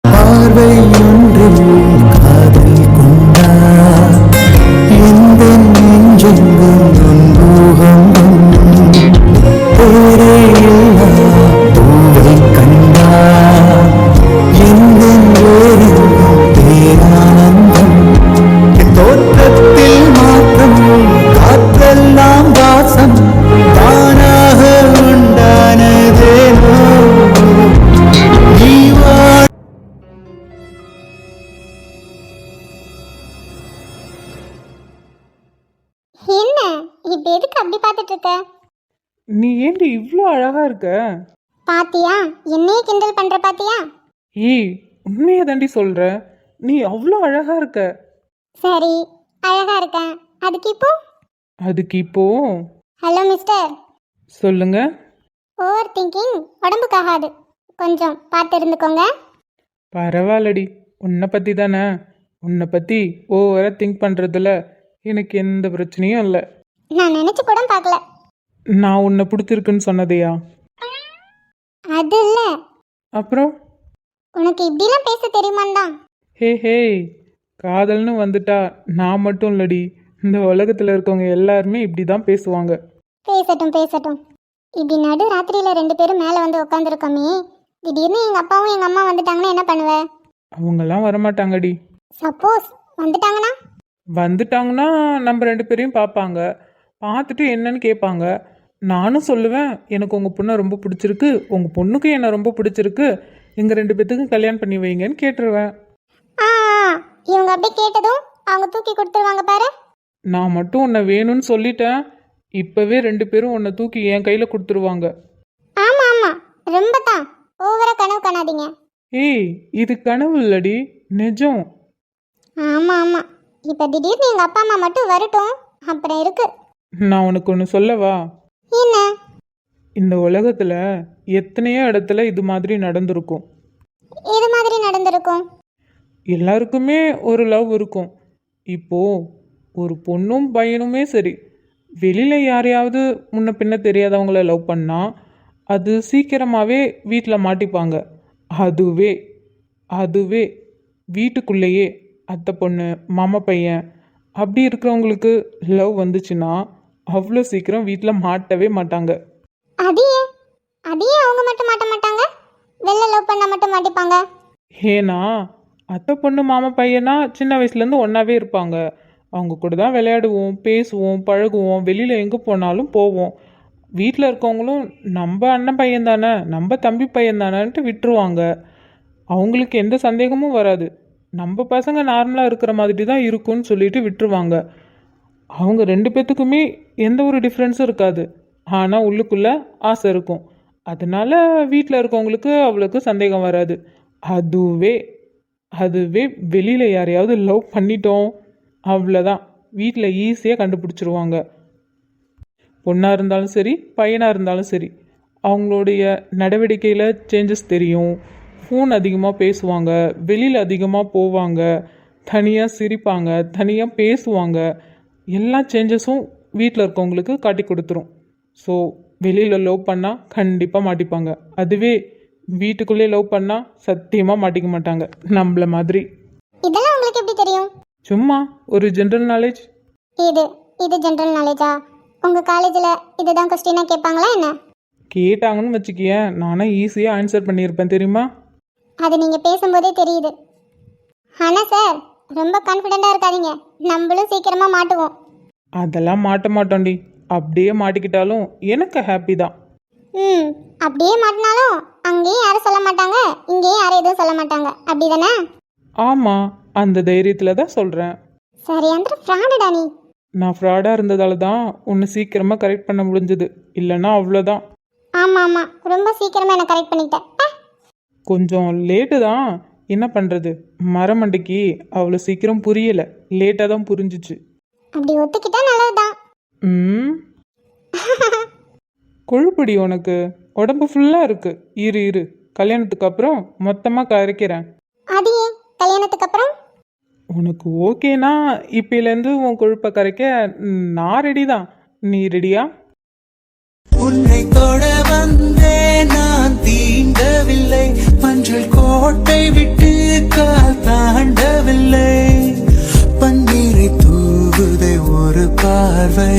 பார்வை ஒன்றில் காதல் கொண்டா எந்த நெஞ்செங்கும் பூகம்பம் பேரே இல்லா பூவை கண்டா எந்த ஓரெங்கும் பேரானந்தம் தோற்றத்தில் மாற்றம் காற்றெல்லாம் வாசம் தானாக உண்டானதேனோ நீ என்ன இப்ப எதுக்கு அப்படி பார்த்துட்டு இருக்க? நீ ஏண்டி இவ்வளோ அழகா இருக்க? பாத்தியா, என்னையே கிண்டல் பண்ற பாத்தியா? ஏய், உண்மையை தாண்டி சொல்ற. நீ அவ்வளோ அழகா இருக்க. சரி, அழகா இருக்கேன். அதுக்கு இப்போ ஹலோ மிஸ்டர். சொல்லுங்க. ஓவர் திங்கிங் உடம்புக்காகாது, கொஞ்சம் பார்த்து இருந்துக்கோங்க. பரவாயில்லடி, உன்னை பற்றி தானே. உன்னை பற்றி ஓவராக திங்க் பண்ணுறதுல எனக்கு எந்த பிரச்சனையும் இல்லை. நான் நினைச்சு கூட பார்க்கல. நான் உன்னை பிடிச்சிருக்குன்னு சொன்னதையா? அது இல்ல. அப்புறம் உனக்கு இப்படிலாம் பேச தெரியுமான்னு தான். ஹே ஹே, காதல்னு வந்துட்டா நான் மட்டும் இல்லடி, இந்த உலகத்தில் இருக்கவங்க எல்லாருமே இப்படி தான் பேசுவாங்க. பேசட்டும் பேசட்டும். இப்படி நடு ராத்திரியில 2 பேரும் மேலே வந்து உட்காந்துருக்கோமே, திடீர்னு எங்க அப்பாவும் எங்க அம்மா வந்துட்டாங்கன்னா என்ன பண்ணுவ? அவங்கெல்லாம் வரமாட்டாங்கடி. சப்போஸ் வந்துட்டாங்கன்னா? வந்துட்டாங்கன்னா நம்ம 2 பேரையும் பார்ப்பாங்க. பார்த்துட்டு என்னன்னு கேட்பாங்க. நானும் சொல்லுவேன், எனக்கு உங்கள் பொண்ணை ரொம்ப பிடிச்சிருக்கு, உங்கள் பொண்ணுக்கு என்னை ரொம்ப பிடிச்சிருக்கு, எங்கள் 2 பேத்துக்கும் கல்யாணம் பண்ணி வைங்கன்னு கேட்டுருவேன். ஆ, இவங்க அப்படியே கேட்டதும் அவங்க தூக்கி கொடுத்துருவாங்க பாரு. நான் மட்டும் உன்னை வேணும்னு சொல்லிட்டேன், இப்போவே 2 பேரும் உன்னை தூக்கி என் கையில் கொடுத்துருவாங்க. ஆமா ஆமா, ரொம்ப தான் ஓவரா கனவு காணாதீங்க. ஏய், இது கனவு இல்லடி, நிஜம். ஆமா ஆமா, இப்ப திடீர்னு எங்க அப்பா அம்மா மட்டும் வரட்டும், அப்புறம் இருக்கு. நான் உனக்கு ஒன்று சொல்லவா? என்ன? இந்த உலகத்தில் எத்தனையோ இடத்துல இது மாதிரி நடந்திருக்கும். இது மாதிரி நடந்திருக்கும்? எல்லாருக்குமே ஒரு லவ் இருக்கும். இப்போது ஒரு பொண்ணும் பையனுமே சரி, வெளியில் யாரையாவது முன்ன பின்ன தெரியாதவங்கள லவ் பண்ணால் அது சீக்கிரமாகவே வீட்டில் மாட்டிப்பாங்க. அதுவே வீட்டுக்குள்ளேயே அத்தை பொண்ணு மாமா பையன் அப்படி இருக்கிறவங்களுக்கு லவ் வந்துச்சுன்னா அவ்வளோ சீக்கிரம் வீட்டில் மாட்டவே மாட்டாங்க. அதையே அவங்க மட்டும் மாட்ட மாட்டாங்க, வெளில லவ் பண்ண மட்டும் மாட்டிப்பாங்க. ஏன்னா அத்தை பொண்ணு மாமா பையனா சின்ன வயசுலேருந்து ஒன்றாவே இருப்பாங்க. அவங்க கூட தான் விளையாடுவோம், பேசுவோம், பழகுவோம், வெளியில் எங்கே போனாலும் போவோம். வீட்டில் இருக்கவங்களும் நம்ம அண்ணன் பையன் தானே, நம்ம தம்பி பையன் தானேன்ட்டு விட்டுருவாங்க. அவங்களுக்கு எந்த சந்தேகமும் வராது. நம்ம பசங்க நார்மலாக இருக்கிற மாதிரி தான் இருக்கும்னு சொல்லிட்டு விட்டுருவாங்க. அவங்க 2 பேத்துக்குமே எந்த ஒரு டிஃப்ரென்ஸும் இருக்காது. ஆனால் உள்ளுக்குள்ளே ஆசை இருக்கும். அதனால வீட்டில் இருக்கவங்களுக்கு அவ்வளோக்கு சந்தேகம் வராது. அதுவே வெளியில் யாரையாவது லவ் பண்ணிட்டோம், அவ்வளோதான், வீட்டில் ஈஸியாக கண்டுபிடிச்சிருவாங்க. பொண்ணாக இருந்தாலும் சரி, பையனாக இருந்தாலும் சரி, அவங்களுடைய நடவடிக்கையில் சேஞ்சஸ் தெரியும். ஃபோன் அதிகமாக பேசுவாங்க, வெளியில் அதிகமாக போவாங்க, தனியாக சிரிப்பாங்க, தனியாக பேசுவாங்க. எல்லா சேஞ்சஸும் வீட்டில் இருக்கவங்களுக்கு காட்டி கொடுத்துரும். ஸோ வெளியில் லவ் பண்ணால் கண்டிப்பாக மாட்டிப்பாங்க. அதுவே வீட்டுக்குள்ளே லவ் பண்ணால் சத்தியமாக மாட்டிக்க மாட்டாங்க, நம்மள மாதிரி. இதெல்லாம் உங்களுக்கு எப்படி தெரியும்? சும்மா ஒரு ஜென்ரல் நாலேஜ். இது ஜென்ரல் நாலேஜா? உங்கள் காலேஜில் இதுதான் கொஸ்டினாக கேட்பாங்களா என்ன? கேட்டாங்கன்னு வச்சுக்கியேன், நானும் ஈஸியாக ஆன்சர் பண்ணியிருப்பேன் தெரியுமா? அது நீங்கள் பேசும்போதே தெரியுது. ஆனால் சார், ரொம்ப கான்ஃபிடெண்ட்டாக இருக்காதீங்க, நம்மளும் சீக்கிரமாக மாட்டுவோம். அதெல்லாம் மாட்ட மாட்டோண்டி. அப்படியே மாட்டிக்கிட்டாலும் எனக்கு ஹாப்பி தான். அப்படியே மாட்டினாலும் அங்கேயும் யாரும் சொல்ல மாட்டாங்க, இங்கேயும் யாரும் எதுவும் சொல்ல மாட்டாங்க, அப்படி தானே? ஆமாம், அந்த தைரியத்தில் தான் சொல்கிறேன். சரி, அந்த ஃப்ராடுடா நீ. நான் ஃப்ராடாக இருந்ததால தான் உன்னை சீக்கிரமாக கரெக்ட் பண்ண முடிஞ்சது, இல்லைன்னா அவ்வளோதான். ஆமாம் ஆமாம், ரொம்ப சீக்கிரமாக என்ன கரெக்ட் பண்ணிட்டேன். கொஞ்சம் லேட்டு தான், என்ன பண்ணுறது, மரமண்டைக்கு அவ்வளோ சீக்கிரம் புரியலை, லேட்டாக தான் புரிஞ்சிச்சு. அப்படி ஒத்துக்கிட்டா நல்லதுதான். கொழுப்படி உனக்கு, உடம்பு ஃபுல்லாக இருக்கு. இரு கல்யாணத்துக்கு அப்புறம் மொத்தமாக கரைக்கிறேன். அது ஏன் கல்யாணத்துக்கு அப்புறம்? உனக்கு ஓகேனா இப்போலேருந்து உன் கொழுப்பை கரைக்க நான் ரெடி தான். நீ ரெடியா? உன்னை தொட வந்தே நான் தீண்டவில்லை, மஞ்சள் கோட்டை விட்டு கால் தாண்டவில்லை. பன்னீரை தூவுதை ஒரு பார்வை,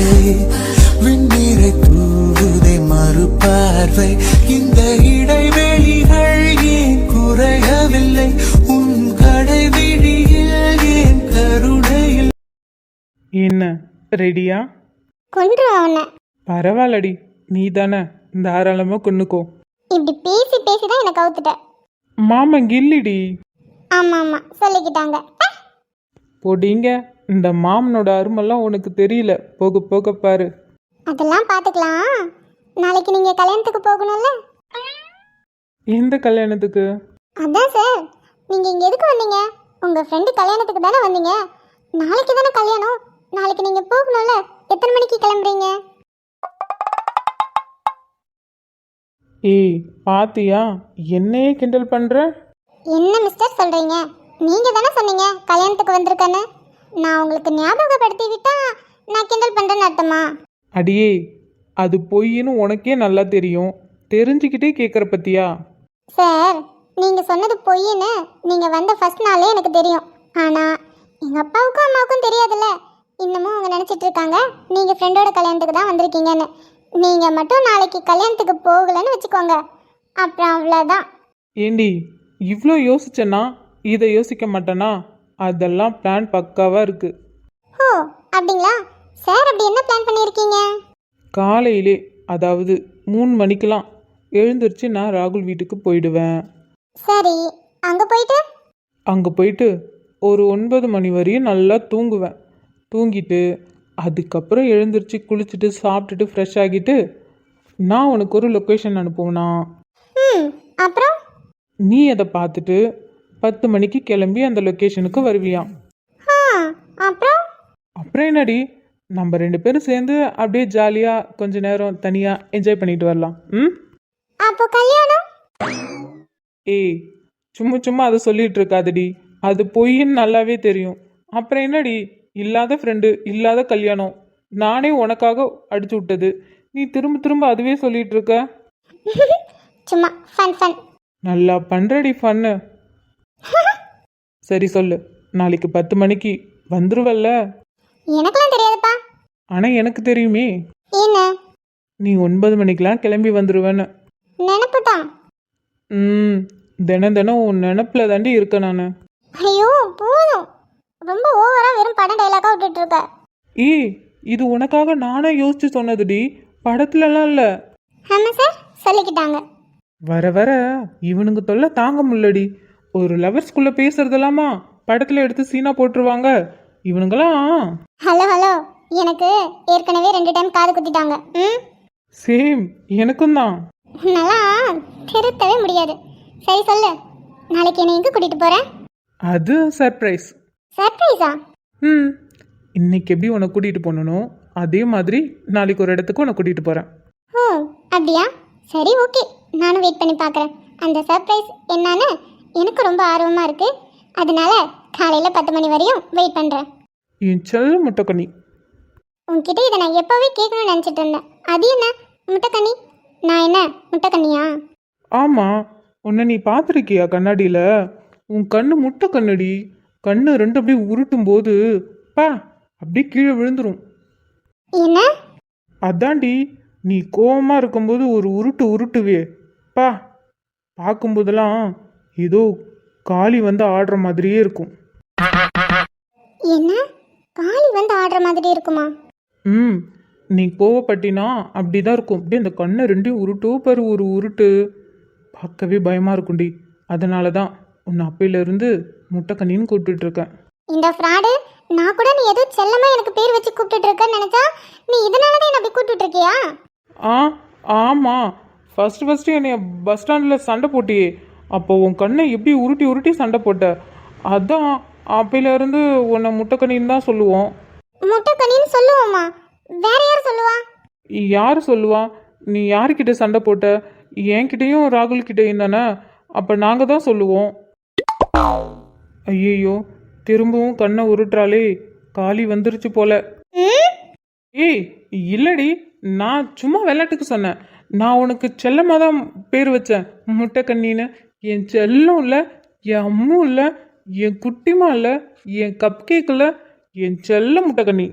வெந்நீரை தூவுதை மறு பார்வை. இந்த இடைவெளிகள் ஏன் குறையவில்லை? உன் கடைவிழியில் ஏன் கருணையில்? என்ன ரெடியா? கொன்று அவனை. பரவாயில்லடி, நீ தானே, தாராளமாக கொன்னுக்கோ. இப்படி பேசி பேசி தான் எனக்கு அவுத்துட்ட. மாமா கில்லிடி. ஆமா ஆமா சொல்லிக்கிட்டாங்க. போடிங்க, இந்த மாமனோட அருமெல்லாம் உனக்கு தெரியல, போக போக பாரு. அதெல்லாம் பார்த்துக்கலாம். நாளைக்கு நீங்க கல்யாணத்துக்கு போகணும்ல? எந்த கல்யாணத்துக்கு? அதான் சார், நீங்க இங்க எதுக்கு வந்தீங்க? உங்க ஃப்ரெண்டு கல்யாணத்துக்கு தானே வந்தீங்க. நாளைக்கு தானே கல்யாணம், நாளைக்கு நீங்க போகணும்ல. எத்தனை மணிக்கு கிளம்புறீங்க? ஏய் பாத்தியா, என்னையே கிண்டல் பண்ற? என்ன மிஸ்டர் சொல்றீங்க? நீங்க தானே சொன்னீங்க கல்யாணத்துக்கு வந்திருக்கேன்னு. நான் உங்களுக்கு ஞாபகப்படுத்தி விட்டா நான் கிண்டல் பண்றேன்னு அர்த்தமா? அடியே, அது பொய்ன்னு உனக்கே நல்லா தெரியும், தெரிஞ்சுக்கிட்டே கேட்குற பத்தியா? சார், நீங்க சொன்னது பொய்ன்னு நீங்க வந்த ஃபர்ஸ்ட் நாளே எனக்கு தெரியும். ஆனா எங்க அப்பாவுக்கும் அம்மாவுக்கும் தெரியாதுல்ல. இன்னமும் அவங்க நினைச்சிட்டு இருக்காங்க நீங்க ஃப்ரெண்டோட கல்யாணத்துக்கு தான் வந்திருக்கீங்கன்னு. நீங்க மட்டும் நாளைக்கு கல்யாணத்துக்கு போகலன்னு வச்சுக்கோங்க, அப்புறம் அவ்வளோதான். ஏண்டி, இவ்வளோ யோசிச்சேன்னா இதை யோசிக்க மாட்டேனா? அதெல்லாம் பிளான் பக்காவாக இருக்கு. ஓ அப்படிங்களா சார்? அப்படி என்ன பிளான் பண்ணியிருக்கீங்க? காலையிலே, அதாவது 3 மணிக்கெலாம் எழுந்திருச்சு நான் ராகுல் வீட்டுக்கு போயிடுவேன். சரி, அங்க போயிட்டு அங்கே போயிட்டு ஒரு 9 மணி வரையும் நல்லா தூங்குவேன். தூங்கிட்டு அதுக்கப்புறம் எழுந்திருச்சு குளிச்சுட்டு சாப்பிட்டுட்டு ஃப்ரெஷ் ஆகிட்டு நான் உனக்கு ஒரு லொக்கேஷன் அனுப்புவேனா. அப்புறம் நீ அதை பார்த்துட்டு 10 மணிக்கு கிளம்பி அந்த லொக்கேஷனுக்கு வருவியாம். ஆ, அப்புறம் அப்புறம் என்னடி, நம்ம 2 பேரும் சேர்ந்து அப்படியே ஜாலியாக கொஞ்ச நேரம் தனியாக என்ஜாய் பண்ணிட்டு வரலாம். ம், அப்போ கல்யாணம்? ஏய் சும்மா சும்மா அதை சொல்லிட்டு இருக்காதடி, அது பொய்ன்னு நல்லாவே தெரியும். அப்புறம் என்னடி, இல்லாத ஃப்ரெண்டு இல்லாத கல்யாணம், நானே உனக்காக அடிச்சு விட்டது, நீ திரும்ப திரும்ப அதுவே சொல்லிட்டு இருக்க. சும்மா ஃபன் ஃபன். நல்லா பண்றடி ஃபன்னு. சரி சொல்லு, நாளைக்கு 10 மணிக்கு வந்துருவல்ல? எனக்கெல்லாம் தெரியாதுப்பா. ஆனால் எனக்கு தெரியுமே, என்ன? நீ 9 மணிக்கெலாம் கிளம்பி வந்துடுவேன்னு. நினப்பு தான். தினம் தினம் உன் நினப்பில் தாண்டி இருக்க நான். ஐயோ போதும், ரொம்ப ஓவரா வெறும் படம் டைலாக்கா விட்டுட்டு இருக்க. ஏய், இது உனக்காக நானே யோசிச்சு சொன்னதுடி, படத்துலலாம் இல்லை. ஆமா சார், சொல்லிக்கிட்டாங்க. வர வர இவனுங்க தொல்லை தாங்க முல்லடி. ஒரு லவர்ஸ்குள்ளே பேசுறதெல்லாமா படத்தில் எடுத்து சீனா போட்டுருவாங்க இவனுங்களாம். ஹலோ ஹலோ, எனக்கு ஏற்கனவே 2 டைம் காது குத்திட்டாங்க. சேம் எனக்கும் தான். நல்லா திருத்தவே முடியாது. சரி சொல்லு, நாளைக்கு என்னை எங்க கூட்டிட்டு போற? அது சர்ப்ரைஸ். சர்ப்ரைஸா? இன்னைக்கு எப்படி உன்னை கூட்டிகிட்டு போனனோ அதே மாதிரி நாளைக்கு ஒரு இடத்துக்கு உன்னை கூட்டிகிட்டு போகிறேன். ஓ அப்படியா? சரி ஓகே, நானும் வெயிட் பண்ணி பார்க்குறேன். அந்த சர்ப்ரைஸ் என்னன்னு எனக்கு ரொம்ப ஆர்வமாக இருக்கு. அதனால காலையில் 10 மணி வரையும் வெயிட் பண்ணுறேன். என் செல்ல முட்டைக்கண்ணி, உன்கிட்ட இதை நான் எப்போவே கேட்கணும்னு நினச்சிட்டு இருந்தேன். அது என்ன முட்டைக்கண்ணி? நான் என்ன முட்டைக்கண்ணியா? ஆமாம், உன்னை நீ பார்த்துருக்கியா கண்ணாடியில்? உன் கண்ணு முட்டை கண்ணடி. கண்ணு 2 அப்படியே உருட்டும் போது பா அப்படியே கீழே விழுந்துரும். என்ன? அதாண்டி, நீ கோவமாக இருக்கும்போது ஒரு உருட்டு உருட்டுவே பா, பார்க்கும்போதெல்லாம் ஏதோ காளி வந்து ஆடுற மாதிரியே இருக்கும். என்ன? காளி வந்து ஆடுற மாதிரி இருக்குமா? நீ கோவப்பட்டினா அப்படிதான் இருக்கும். அப்படியே அந்த கண்ணை 2 உருட்டோ பாரு, ஒரு உருட்டு பார்க்கவே பயமாக இருக்கும்டி. அதனால தான் உன்னை அப்பையிலேருந்து முட்டைக்கண்ணின்னு கூப்பிட்டுட்டு இருக்கேன். இந்த ஃப்ராடு, நான் கூட நீ ஏதோ செல்லமா எனக்கு பேர் வச்சு கூப்பிட்டுட்டு இருக்கேன்னு நினைச்சா நீ இதனால தான் என்ன அப்படி கூப்பிட்டுட்டு இருக்கியா? ஆமாம், ஃபஸ்ட்டு என்னை பஸ் ஸ்டாண்டில் சண்டை போட்டியே, அப்போ உன் கண்ணை எப்படி உருட்டி உருட்டி சண்டை போட்ட. அதான் அப்பையிலேருந்து உன்னை முட்டைக்கண்ணின்னு தான் சொல்லுவோம். முட்டைக்கண்ணின்னு சொல்லுவோமா? வேற யார் சொல்லுவா? யார் சொல்லுவா? நீ யார்கிட்ட சண்டை போட்ட? என்கிட்டையும் ராகுல் கிட்டேயும் தானே. அப்போ நாங்கள் தான் சொல்லுவோம். ஐயையோ, திரும்பவும் கண்ணை உருட்டுறாளே, காளி வந்துருச்சு போல. ஏய் இல்லடி, நான் சும்மா விளையாட்டுக்கு சொன்னேன். நான் உனக்கு செல்லமாக தான் பேர் வச்சேன், முட்டைக்கண்ணின்னு. என் செல்லம் இல்லை, என் அம்மு இல்லை, என் குட்டிமா இல்லை, என் கப் கேக் இல்லை, என் செல்ல முட்டைக்கண்ணி.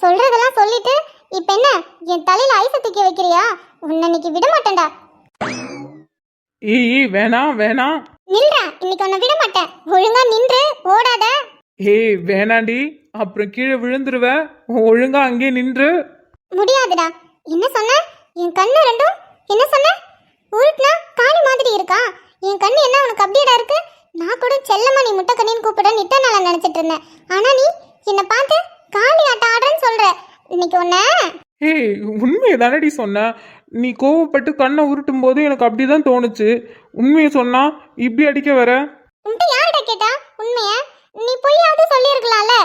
சொல்றதெல்லாம் சொல்லிட்டு இப்ப என்ன என் தலையில ஐச தூக்கி வைக்கிறியா? உன்னை இன்னைக்கு விட மாட்டேன்டா. ஏய் வேணாம் வேணாம். நில்றா, இன்னைக்கு உன்னை விட மாட்டேன். ஒழுங்கா நின்று ஓடாத. ஏய் வேணாண்டி, அப்புறம் கீழே விழுந்துருவ. ஒழுங்கா அங்கே நின்று. முடியாதுடா. என்ன சொன்ன? என் கண்ணு ரெண்டும் என்ன சொன்ன? உருட்டுனா காளி மாதிரி இருக்கா? என் கண்ணு என்ன உனக்கு அப்படியேடா இருக்கு? நான் கூட செல்லம்மா நீ முட்டைக்கண்ணின்னு கூப்பிட நித்த நாள நினைச்சிட்டு இருந்தேன். ஆனா நீ என்னை பார்த்து காளி ஆட்டம் ஆடுறேன்னு சொல்ற. இன்னைக்கு உன்ன. ஏய் உண்மையை தானடி சொன்ன. நீ கோவப்பட்டு கண்ணை உருட்டும் போது எனக்கு அப்படிதான் தோணுச்சு. உண்மையை சொன்னா இப்படி அடிக்க வர. உன்கிட்ட யார்கிட்ட கேட்டா உண்மைய? நீ பொய்யாவது சொல்லியிருக்கலாம்ல.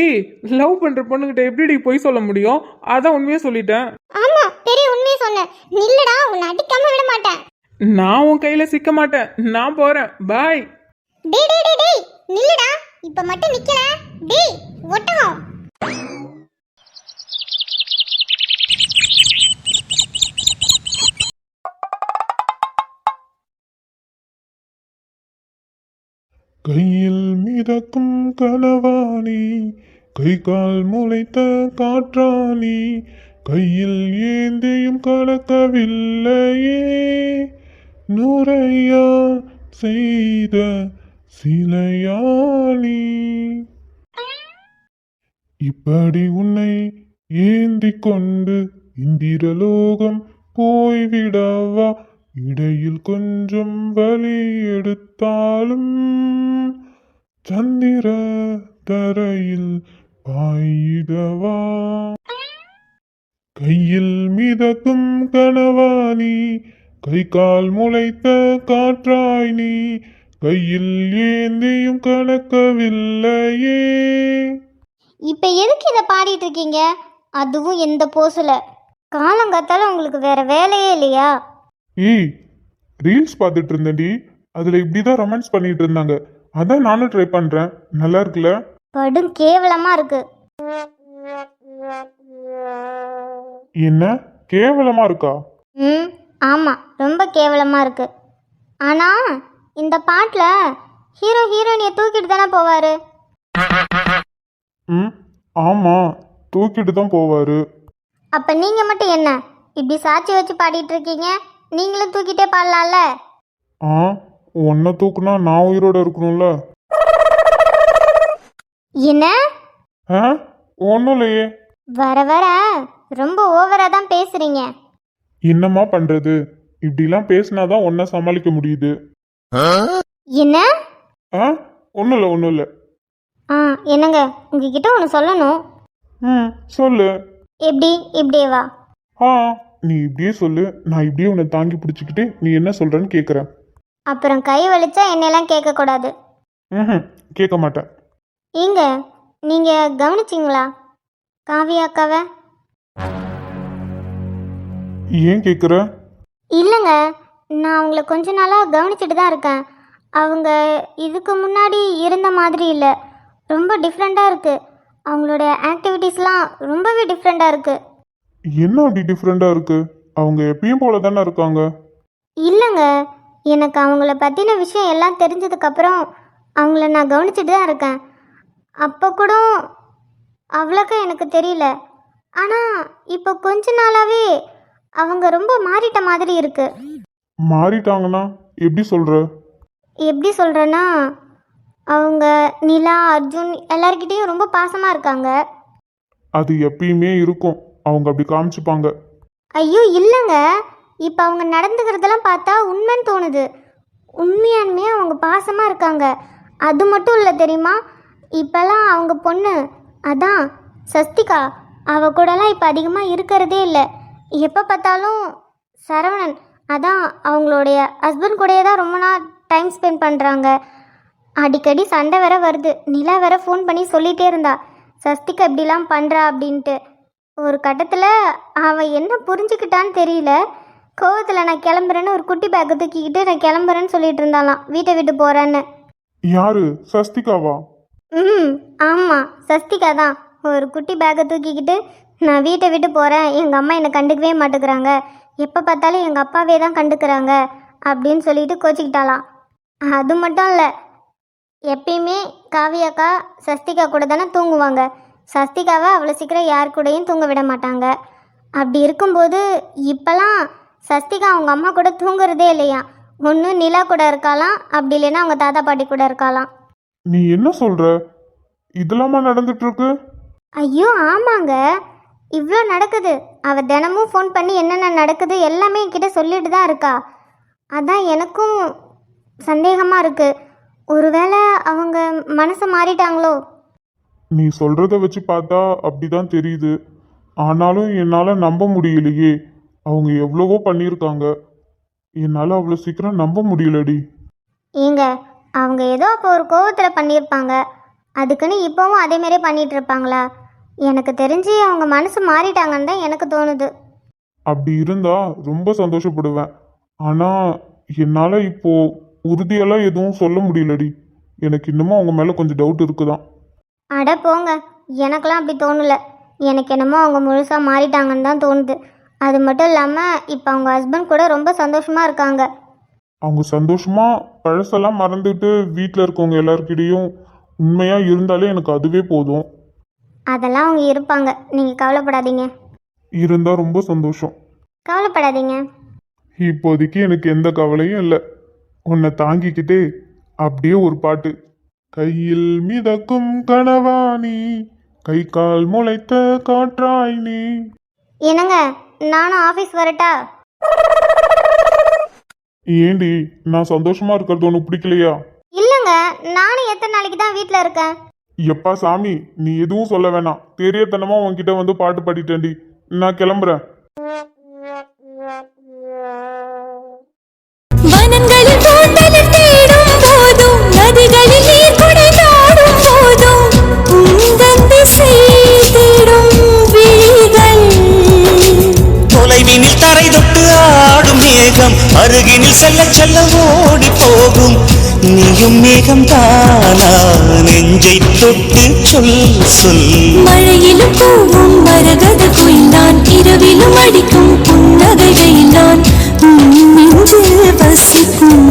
ஏய் லவ் பண்ற பொண்ணுகிட்ட எப்படி போய் சொல்ல முடியும்? அதான் உண்மையை சொல்லிட்டேன். ஆமா, பெரிய உண்மையை சொன்னேன். நில்லுடா, உன்னை அடிக்காம விட மாட்டேன். நான் உன் கையில சிக்க மாட்டேன். நான் போறேன். பாய். டேய் டேய் டேய் டேய், நில்லுடா. இப்ப மட்டும் நிக்கல. டேய் ஒட்டகம். கையில் மிதக்கும் கனவாணி, கை கால் முளைத்த காற்றாணி, கையில் ஏந்தியும் கலக்கவில்லையே, நுரையா செய்த சிலையாணி. இப்படி உன்னை ஏந்தி கொண்டு இந்திரலோகம் போய்விடவா, இடையில் கொஞ்சம் வலி எடுத்தாலும் சந்திர தரையில் பாயிடவா. கையில் மிதக்கும் கனவாணி, கை கால் முளைத்த காற்றாய் நீ, கையில் ஏந்தியும் கலக்கவில்லையே. இப்ப எதுக்கு இதை பாடிட்டு இருக்கீங்க? அதுவும் எந்த போஸ்ல? காலங்காத்தால உங்களுக்கு வேற வேலையே இல்லையா? ஏய் ரீல்ஸ் பார்த்துட்டு இருந்தேன்டி, அதில் இப்படி தான் ரொமான்ஸ் பண்ணிட்டு இருந்தாங்க. அதான் நானும் ட்ரை பண்ணுறேன். நல்லா இருக்குல்ல? படும் கேவலமா இருக்கு. என்ன கேவலமா இருக்கா? ம், ஆமா, ரொம்ப கேவலமா இருக்கு. ஆனா இந்த பாட்டுல ஹீரோ ஹீரோயினியை தூக்கிட்டு தானே போவாரு. ம் ஆமாம், தூக்கிட்டு தான் போவார். அப்ப நீங்க மட்டும் என்ன இப்படி சாட்சி வச்சு பாடிட்டு இருக்கீங்க? நீங்களும் தூக்கிட்டே பாடலாம்ல. ஆ உன்னை தூக்குனா நான் உயிரோட இருக்கணும்ல. என்ன? ஆ ஒன்றும் இல்லையே. வர வர ரொம்ப ஓவரா தான் பேசுறீங்க. என்னம்மா பண்ணுறது, இப்படிலாம் பேசினாதான் உன்னை சமாளிக்க முடியுது. என்ன? ஆ ஒன்றும் இல்லை ஒன்றும் இல்லை. ஆ என்னங்க, உங்ககிட்ட ஒன்று சொல்லணும். ம் சொல்லு. எப்படி இப்படியே வா. ஆ நீ இப்படியே சொல்லு, நான் இப்படியே உன்னை தாங்கி பிடிச்சிக்கிட்டு நீ என்ன சொல்கிறேன்னு கேட்குறேன். அப்புறம் கை வலிச்சா என்னெல்லாம் கேட்கக்கூடாது. ம் கேட்க மாட்டேன். ஏங்க, நீங்க கவனிச்சிங்களா காவியா அக்காவை? ஏன் கேட்குற? இல்லைங்க, நான் அவங்கள கொஞ்ச நாளாக கவனிச்சுட்டு தான் இருக்கேன். அவங்க இதுக்கு முன்னாடி இருந்த மாதிரி இல்லை, ரொம்ப டிஃப்ரெண்ட்டாக இருக்குது. அவங்களோட ஆக்டிவிட்டீஸ்லாம் ரொம்பவே டிஃப்ரெண்ட்டாக இருக்குது. என்ன அப்படி டிஃப்ரெண்ட்டாக இருக்குது? அவங்க எப்பயும் போல தானே இருக்காங்க. இல்லைங்க, எனக்கு அவங்கள பற்றின விஷயம் எல்லாம் தெரிஞ்சதுக்கப்புறம் அவங்கள நான் கவனிச்சுட்டு தான் இருக்கேன். அப்போ கூட அவ்வளோக்கா எனக்கு தெரியல. ஆனால் இப்போ கொஞ்ச நாளாகவே அவங்க ரொம்ப மாறிட்ட மாதிரி இருக்குது. மாறிட்டாங்கன்னா எப்படி சொல்கிற? எப்படி சொல்கிறேன்னா, அவங்க நிலா, அர்ஜுன் எல்லார்கிட்டேயும் ரொம்ப பாசமாக இருக்காங்க. அது எப்பயுமே இருக்கும், அவங்க அப்படி காமிச்சுப்பாங்க. ஐயோ இல்லைங்க, இப்போ அவங்க நடந்துக்கிறதெல்லாம் பார்த்தா உண்மைன்னு தோணுது. உண்மையானுமே அவங்க பாசமாக இருக்காங்க. அது மட்டும் இல்லை தெரியுமா, இப்போல்லாம் அவங்க பொண்ணு அதான் சஸ்திகா, அவ கூடலாம் இப்போ அதிகமாக இருக்கிறதே இல்லை. எப்போ பார்த்தாலும் சரவணன் அதான் அவங்களுடைய ஹஸ்பண்ட் கூடயே தான் ரொம்ப நாள் டைம் ஸ்பெண்ட் பண்ணுறாங்க. அடிக்கடி சண்டை வேற வருது. நிலா வேற ஃபோன் பண்ணி சொல்லிகிட்டே இருந்தா சஸ்திகா இப்படிலாம் பண்ணுறா அப்படின்ட்டு. ஒரு கட்டத்தில் அவள் என்ன புரிஞ்சுக்கிட்டான்னு தெரியல, கோவத்தில் நான் கிளம்புறேன்னு ஒரு குட்டி பேக்கை தூக்கிக்கிட்டு நான் கிளம்புறேன்னு சொல்லிட்டு இருந்தாலாம், வீட்டை விட்டு போகிறேன்னு. யாரு? சஸ்திகாவா? ம் ஆமாம், சஸ்திகா தான். ஒரு குட்டி பேக்கை தூக்கிக்கிட்டு நான் வீட்டை விட்டு போகிறேன், எங்கள் அம்மா என்னை கண்டுக்கவே மாட்டேங்கிறாங்க, எப்போ பார்த்தாலும் எங்கள் அப்பாவே தான் கண்டுக்கிறாங்க அப்படின்னு சொல்லிட்டு கோச்சிக்கிட்டாலாம். அது மட்டும் இல்லை, எப்பயுமே காவியாக்கா சஸ்திகா கூட தானே தூங்குவாங்க. சஸ்திகாவை அவ்வளோ சீக்கிரம் யார் கூடயும் தூங்க விட மாட்டாங்க. அப்படி இருக்கும்போது இப்போலாம் சஸ்திகா அவங்க அம்மா கூட தூங்குறதே இல்லையா. ஒன்று நிலா கூட இருக்காளாம், அப்படி இல்லைன்னா அவங்க தாத்தா பாட்டி கூட இருக்காளாம். நீ என்ன சொல்ற? இதெல்லாமா நடந்துட்டு இருக்கு? ஐயோ ஆமாங்க, இவ்வளோ நடக்குது. அவள் தினமும் ஃபோன் பண்ணி என்னென்ன நடக்குது எல்லாமே என்கிட்ட சொல்லிட்டு தான் இருக்கா. அதான் எனக்கும் சந்தேகமாக இருக்குது. ஒருவேளை அவங்க மனசை மாறிட்டாங்களோ? நீ சொல்றத வச்சு பார்த்தா அப்படிதான் தெரியுது. ஆனாலும் என்னால நம்ப முடியலையே. அவங்க எவ்வளவோ பண்ணியிருக்காங்க. என்னால அவ்வளோ சீக்கிரம் நம்ப முடியலடி. ஏங்க, அவங்க ஏதோ அப்போ ஒரு கோவத்தில் பண்ணியிருப்பாங்க. அதுக்குன்னு இப்போவும் அதேமாரியே பண்ணிட்டு இருப்பாங்களா? எனக்கு தெரிஞ்சு அவங்க மனசு மாறிட்டாங்கன்னு தான் எனக்கு தோணுது. அப்படி இருந்தா ரொம்ப சந்தோஷப்படுவேன். ஆனா என்னால இப்போ உறுதியெல்லாம் எதுவும் சொல்ல முடியலடி. எனக்கு இன்னமும் அவங்க மேல கொஞ்சம் டவுட் இருக்குதான். அட போங்க, எனக்கெல்லாம் அப்படி தோணலை. எனக்கு என்னமோ அவங்க முழுசாக மாறிட்டாங்கன்னு தான் தோணுது. அது மட்டும் இல்லாமல் இப்போ அவங்க ஹஸ்பண்ட் கூட ரொம்ப சந்தோஷமாக இருக்காங்க. அவங்க சந்தோஷமா பழசெல்லாம் மறந்துட்டு வீட்டில் இருக்கவங்க எல்லாருக்கிட்டையும் உண்மையா இருந்தாலே எனக்கு அதுவே போதும். அதெல்லாம் அவங்க இருப்பாங்க, நீங்கள் கவலைப்படாதீங்க. இருந்தா ரொம்ப சந்தோஷம். கவலைப்படாதீங்க. இப்போதைக்கு எனக்கு எந்த கவலையும் இல்லை. உன்னை தாங்கிக்கிட்டே அப்படியே ஒரு பாட்டு. கையில் மிதக்கும் கனவாணி, கை கால் முளைத்த காற்றாய் நீ. என்னங்க, நானும் ஆஃபீஸ் வரட்டா? ஏண்டி, நான் சந்தோஷமா இருக்கிறது ஒன்று பிடிக்கலையா? இல்லைங்க, நானும் எத்தனை நாளைக்கு தான் வீட்டில் இருக்கேன். எப்பா சாமி, நீ எதுவும் சொல்ல வேணாம். தெரியத்தனமா உன்கிட்ட வந்து பாட்டு பாடிட்டேன்டி. நான் கிளம்புறேன். வனங்களில் தோட்டலில் தேடும் போதும் நதிகளில் நீர் குடைந்தாடும் போதும் உந்தன் திசை தேடும் விழிகள். தொலைவினில் தரை தொட்டு ஆடும் மேகம் அருகினில் செல்ல செல்ல ஓடி போகும். நீயும் மேகம் தானா நெஞ்சை தொட்டு சொல் சொல். மழையிலும் பூவும் மரகத குயிலான் இரவிலும் அடிக்கும் புன்னகையில் நான் நெஞ்சில் வசிக்கும்.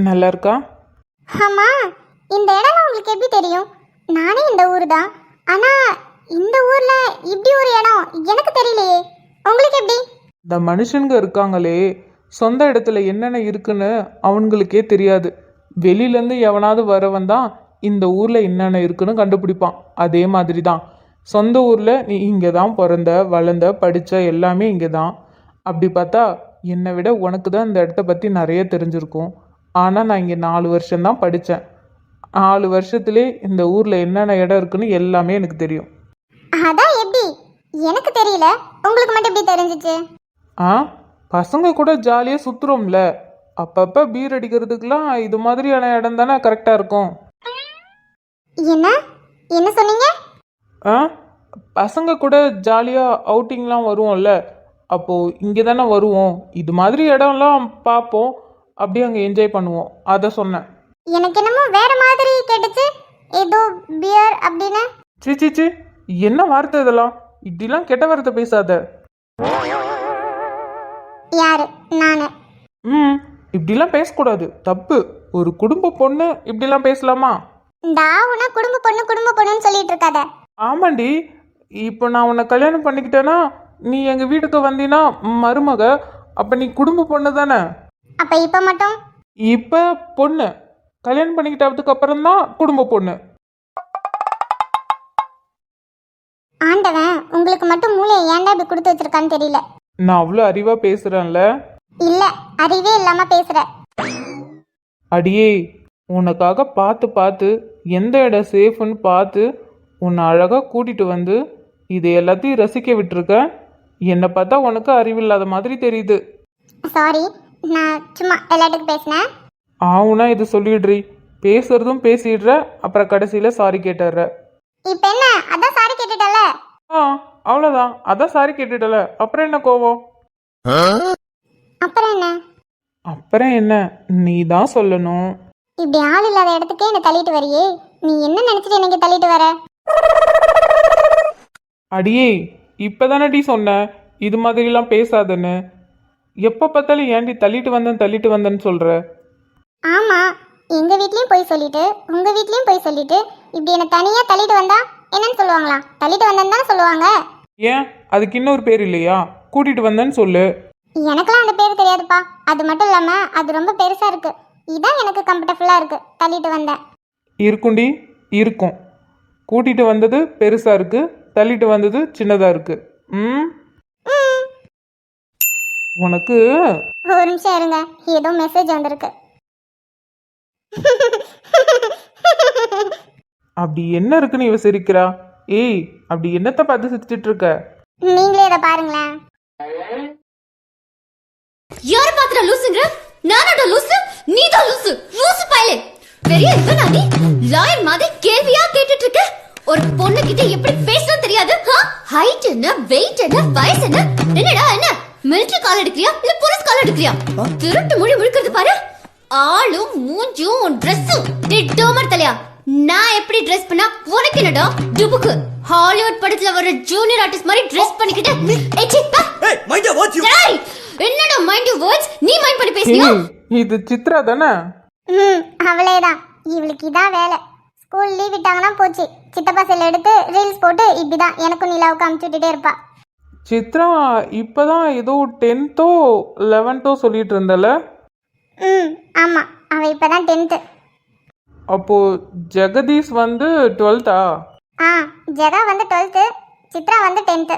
நல்லா இருக்கா? ஆமாம், இந்த இடம்லாம் உங்களுக்கு எப்படி தெரியும்? நானே இந்த ஊர் தான். ஆனால் இந்த ஊரில் இப்படி ஒரு இடம் எனக்கு தெரியலையே. உங்களுக்கு எப்படி? இந்த மனுஷனுங்க இருக்காங்களே, சொந்த இடத்துல என்னென்ன இருக்குன்னு அவங்களுக்கே தெரியாது. வெளியிலேருந்து எவனாவது வரவன் தான் இந்த ஊரில் என்னென்ன இருக்குன்னு கண்டுபிடிப்பான். அதே மாதிரி தான் சொந்த ஊரில் நீ இங்கே தான் பிறந்த வளர்ந்த படித்த எல்லாமே இங்கே தான். அப்படி பார்த்தா என்னை விட உனக்கு தான் இந்த இடத்த பற்றி நிறைய தெரிஞ்சிருக்கும். ஆனால் நான் இங்கே 4 வருஷம்தான் படித்தேன். 4 வருஷத்துலேயே இந்த ஊரில் என்னென்ன இடம் இருக்குன்னு எல்லாமே எனக்கு தெரியும். அதான் எப்படி? எனக்கு தெரியல, உங்களுக்கு மட்டும் எப்படி தெரிஞ்சிச்சு? ஆ, பசங்க கூட ஜாலியாக சுற்றுறோம்ல, அப்பப்போ பீர் அடிக்கிறதுக்கெலாம் இது மாதிரியான இடம் தானே கரெக்டாக இருக்கும். என்ன என்ன சொன்னீங்க? ஆ, பசங்க கூட ஜாலியாக அவுட்டிங்லாம் வருவோம்ல, அப்போது இங்கே தானே வருவோம். இது மாதிரி இடம்லாம் பார்ப்போம், அப்படியே அங்கே என்ஜாய் பண்ணுவோம். அதை சொன்னேன். எனக்கு என்னமோ வேற மாதிரி கேட்டுச்சு. ஏதோ பியர் அப்படின்னு. சி என்ன வார்த்தை இதெல்லாம்? இப்படிலாம் கெட்ட வார்த்தை பேசாத. யாரு? நானு? இப்படிலாம் பேசக்கூடாது, தப்பு. ஒரு குடும்ப பொண்ணு இப்படிலாம் பேசலாமா? டாவுனா குடும்ப பொண்ணுன்னு சொல்லிட்டு இருக்காத. ஆமாண்டி, இப்போ நான் உன்னை கல்யாணம் பண்ணிக்கிட்டேன்னா நீ எங்கள் வீட்டுக்கு வந்தீன்னா மருமக, அப்போ நீ குடும்ப பொண்ணு தானே. அப்ப இப்ப மட்டும்? இப்போ பொண்ணு, கல்யாணம் பண்ணிக்கிட்டதுக்கு அப்புறம் தான் குடும்ப பொண்ணு. ஆண்டவன் உங்களுக்கு மட்டும் மூளையை ஏன்டா இப்படி கொடுத்து வச்சிருக்கான்னு தெரியல. நான் அவ்வளோ அறிவாக பேசுகிறேன்ல? இல்ல, அறிவே இல்லாம பேசுற. அடியே, உனக்காக பார்த்து எந்த இடம் சேஃப்னு பார்த்து உன்னை அழகாக கூட்டிகிட்டு வந்து இது எல்லாத்தையும் ரசிக்க விட்டுருக்க. என்னை பார்த்தா உனக்கு அறிவில்லாத மாதிரி தெரியுது. சாரி, நான் சும்மா எல்லாத்துக்கும் பேசினேன். ஆவுனா இது சொல்லிடுறி, பேசுறதும் பேசிடுற, அப்புறம் கடைசியில் சாரி கேட்டுடுற. இப்ப என்ன, அதான் சாரி கேட்டுட்டல. ஆ, அவ்வளோதான், அதான் சாரி கேட்டுட்டல, அப்புறம் என்ன கோவம்? அப்புறம் என்ன? அப்புறம் என்ன, நீ தான் சொல்லணும். இப்படி ஆள் இல்லாத இடத்துக்கே என்ன தள்ளிட்டு வரியே, நீ என்ன நினைச்சிட்டு எனக்கு தள்ளிட்டு வர? அடியே, இப்போதானடி சொன்ன இது மாதிரிலாம் பேசாதன்னு. எப்போ பார்த்தாலும் ஏன்டி தள்ளிட்டு வந்தேன்னு சொல்கிற? ஆமா, எங்கள் வீட்லேயும் போய் சொல்லிட்டு உங்கள் வீட்லேயும் போய் சொல்லிட்டு இப்படி என்னை தனியாக தள்ளிட்டு வந்தா என்னன்னு சொல்லுவாங்களா? தள்ளிட்டு வந்தேன்னு தானே சொல்லுவாங்க. ஏன் அதுக்கு இன்னொரு பேர் இல்லையா? கூட்டிட்டு வந்தேன்னு சொல்லு. எனக்கெல்லாம் அந்த பேர் தெரியாதுப்பா. அது மட்டும் இல்லாமல் அது ரொம்ப பெருசாக இருக்குது. இதான் எனக்கு கம்ஃபர்டபுளாக இருக்குது. தள்ளிட்டு வந்தேன். இருக்குண்டி, இருக்கும். கூட்டிட்டு வந்தது பெருசா இருக்கு, தள்ளிட்டு வந்தது சின்னதா இருக்கு. ம், உனக்கு ஒரு நிமிஷம் இருங்க, ஏதோ மெசேஜ் வந்திருக்கு. அப்படி என்ன இருக்குன்னு இவ சிரிக்கிறா? ஏய், அப்படி என்னத்த பார்த்து சிரிச்சிட்டு இருக்க? நீங்களே இதை பாருங்களேன். யார பாத்துற லூசுங்கற? நானடா லூசு, நீதான் லூசு. லூசு பயலே. பெரிய இவனா நீ? லாயர் மாதிரி கேள்வியா கேட்டுட்டு இருக்க? ஒரு பொண்ணு கிட்ட எப்படி பேசணும் தெரியாது? ஹைட் என்ன, வெயிட் என்ன, வயசு என்ன? என்னடா என்ன? மிலிட்டரி கால் எடுக்கறியா இல்ல போலீஸ் கால் எடுக்கறியா? திருட்டு மொழி முழுக்கிறது பாரு. ஆளும் மூஞ்சும் ட்ரெஸ்ஸும் டிட்டோமர் தலையா. நான் எப்படி ட்ரெஸ் பண்ணா உனக்கு என்னடா? டுபுக்கு ஹாலிவுட் படத்துல வர ஜூனியர் ஆர்டிஸ்ட் மாதிரி ட்ரெஸ் பண்ணிக்கிட்டு என்னடா மைண்ட் யூ வேர்ட்ஸ்? நீ மைண்ட் பண்ணி பேசியா? இது சித்ரா தானே? அவளே தான். இவளுக்கு இதான் வேலை. ஸ்கூல் லீவ் விட்டாங்கன்னா போச்சு, சித்தப்பா செல் எடுத்து ரீல்ஸ் போட்டு இப்படிதான் எனக்கும் நிலாவுக்கு அமுச்சு விட்டுட்டே இருப்பா. சித்ரா இப்பதான் ஏதோ 10th 11th சொல்லிட்டு இருந்தல. ஆமாம், அவள் இப்போ தான் 10th. அப்போ ஜெகதீஷ் வந்து 12th. ஜெகா வந்து 12th, சித்ரா வந்து 10th.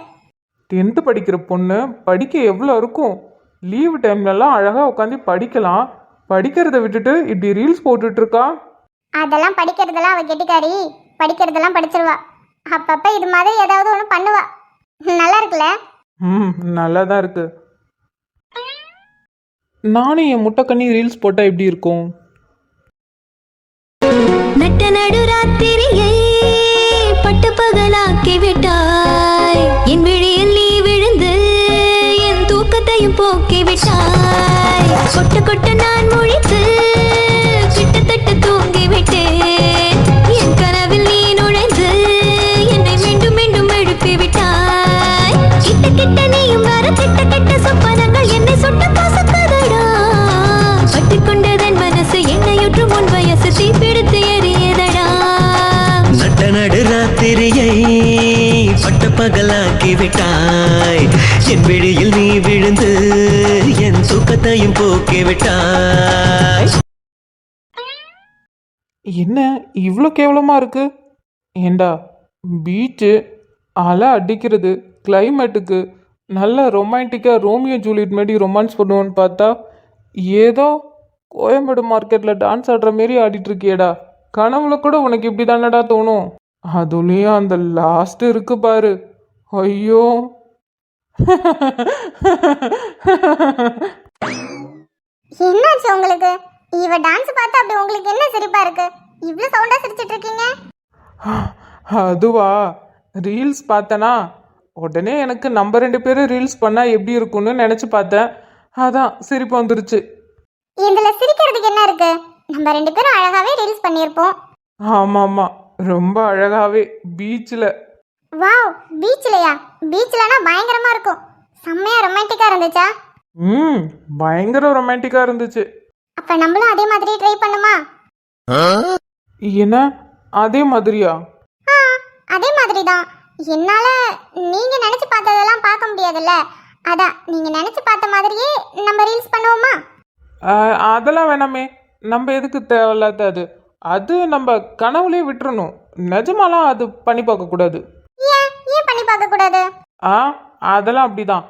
10th படிக்கிற பொண்ணு படிக்க எவ்வளோ இருக்கும்? லீவு டைம்லலாம் அழகாக உட்காந்து படிக்கலாம். படிக்கிறத விட்டுட்டு இப்படி ரீல்ஸ் போட்டுட்டு இருக்கா. அதெல்லாம் படிக்கிறதெல்லாம் அவள் கெட்டிக்காரி. படிக்கிறதெல்லாம் படிச்சிருவா. அப்பப்போ இது மாதிரி ஏதாவது ஒன்று பண்ணுவா. நல்லா இருக்குல்ல? நல்லா தான் இருக்கு. நானும் என் முட்டைக்கண்ணி ரீல்ஸ் போட்டால் எப்படி இருக்கும்? நட்ட நடுராத்திரியை பட்டு பகலாக்கி விட்டாய், என் விழியில் நீ விழுந்து என் தூக்கத்தையும் போக்கி விட்டாய். கொட்ட கொட்ட நான் முழித்து கிட்டத்தட்ட தூங்கி விட்டேன். என் கனவில் நீ நுழைந்து என்னை மீண்டும் மீண்டும் எழுப்பி விட்டாய். கிட்ட கிட்ட நீயும் வர கிட்ட கிட்ட சொப்பனங்கள் என்னை சுட்ட பாசக்கதடா. பட்டுக்கொண்டதன் மனசு என்னையுற்று முன் வயசு தீப்பிடித்து எரியதடா. நட்ட நடு ராத்திரியை பட்ட பகலாக்கி விட்டாய், என் விழியில் நீ விழுந்து என் தூக்கத்தையும் போக்கி விட்டாய். என்ன இவ்வளோ கேவலமாக இருக்கு? ஏண்டா, பீச்சு அலை அடிக்கிறது கிளைமேட்டுக்கு நல்ல ரொமான்டிக்காக ரோமியோ ஜூலியட் மாதிரி ரொமான்ஸ் பண்ணுவோன்னு பார்த்தா ஏதோ கோயம்பேடு மார்க்கெட்டில் டான்ஸ் ஆடுற மாரி ஆடிட்டு இருக்கியேடா. கனவுல கூட உனக்கு இப்படி தானடா தோணும். அதுலேயும் அந்த லாஸ்ட் இருக்கு பாரு, ஐயோ. என்னாச்சு உங்களுக்கு? இவ டான்ஸ் பார்த்தா அப்படி உங்களுக்கு என்ன சிரிப்பா இருக்கு? இவ்வளவு சவுண்டா சிரிச்சிட்டு இருக்கீங்க? அதுவா, ரீல்ஸ் பார்த்தனா உடனே எனக்கு நம்ம 2 பேரும் ரீல்ஸ் பண்ணால் எப்படி இருக்கும்னு நினச்சி பார்த்தேன். அதான் சிரிப்பு வந்துருச்சு. இதுல சிரிக்கிறதுக்கு என்ன இருக்கு? நம்ம 2 பேரும் அழகாவே ரீல்ஸ் பண்ணியிருப்போம். ஆமாம் ஆமாம், ரொம்ப அழகாவே பீச்சில். வாவ், பீச்லயா? பீச்லனா பயங்கரமா இருக்கும். செம்மையா ரொமான்டிக்கா இருந்துச்சா? பயங்கர ரொமான்டிக்காக இருந்துச்சு. அப்ப நம்மளும் அதே மாதிரி ட்ரை பண்ணுமா? என்ன அதே மாதிரியா? அதே மாதிரி தான். என்னால நீங்க நினைச்சு பார்த்ததெல்லாம் பார்க்க முடியாதுல்ல, அதான் நீங்க நினைச்சு பார்த்த மாதிரியே நம்ம ரீல்ஸ் பண்ணுவோமா? அதெல்லாம் வேணாமே, நம்ம எதுக்கு தேவையில்லாத அது அது நம்ம கனவுலேயே விட்டுறணும். நிஜமாலாம் அது பண்ணி பார்க்கக்கூடாது. ஏன் பண்ணி பார்க்க கூடாது? அதெல்லாம் அப்படிதான்.